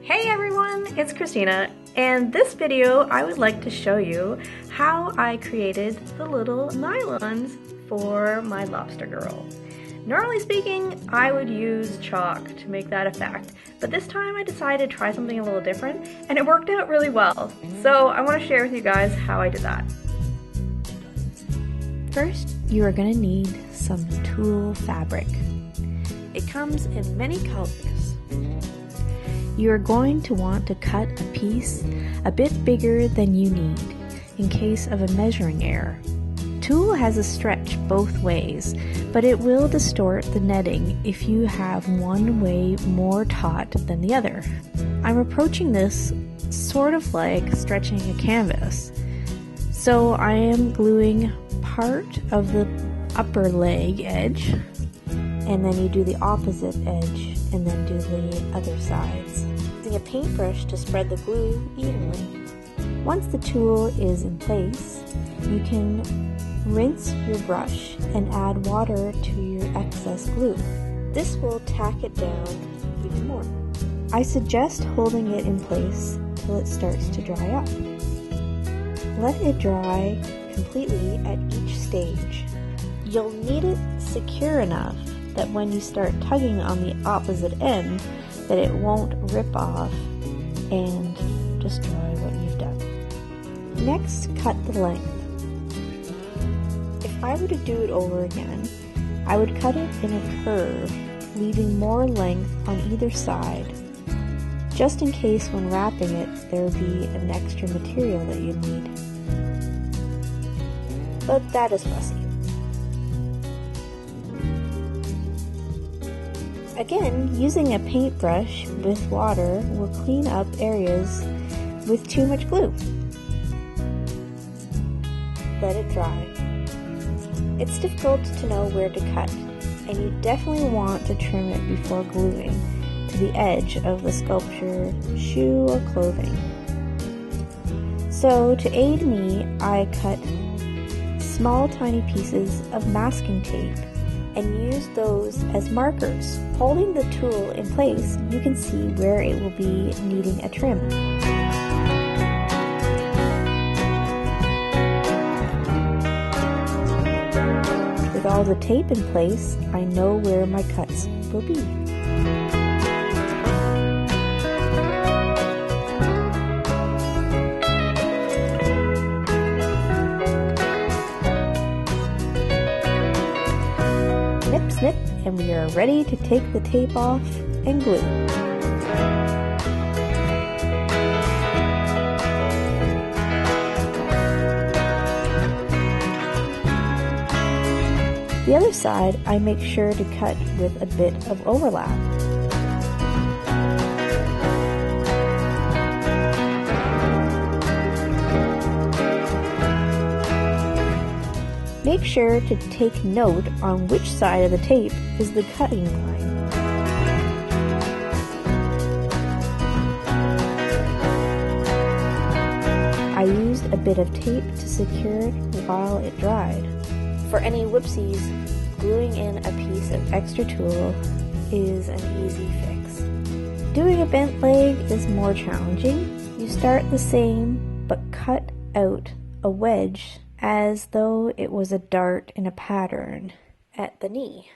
Hey everyone, it's Christina, and this video I would like to show you how I created the little nylons for my lobster girl. Normally speaking, I would use chalk to make that effect, but this time I decided to try something a little different, and it worked out really well. So I want to share with you guys how I did that. First, you are going to need some tulle fabric. It comes in many colors. You are going to want to cut a piece a bit bigger than you need in case of a measuring error. Tulle has a stretch both ways, but it will distort the netting if you have one way more taut than the other. I'm approaching this sort of like stretching a canvas. So I am gluing part of the upper leg edge, and then you do the opposite edge and then do the other sides. Using a paintbrush to spread the glue evenly. Once the tulle is in place, you can rinse your brush and add water to your excess glue. This will tack it down even more. I suggest holding it in place till it starts to dry up. Let it dry completely at each stage. You'll need it secure enough that when you start tugging on the opposite end, that it won't rip off and destroy what you've done. Next, cut the length. If I were to do it over again, I would cut it in a curve, leaving more length on either side, just in case when wrapping it there would be an extra material that you need. But that is fussy. Again, using a paintbrush with water will clean up areas with too much glue. Let it dry. It's difficult to know where to cut, and you definitely want to trim it before gluing to the edge of the sculpture, shoe, or clothing. So to aid me, I cut small tiny pieces of masking tape and use those as markers. Holding the tulle in place, you can see where it will be needing a trim. With all the tape in place, I know where my cuts will be. Snip, snip, and we are ready to take the tape off and glue. The other side, I make sure to cut with a bit of overlap. Make sure to take note on which side of the tape is the cutting line. I used a bit of tape to secure it while it dried. For any whoopsies, gluing in a piece of extra tulle is an easy fix. Doing a bent leg is more challenging. You start the same, but cut out a wedge as though it was a dart in a pattern at the knee.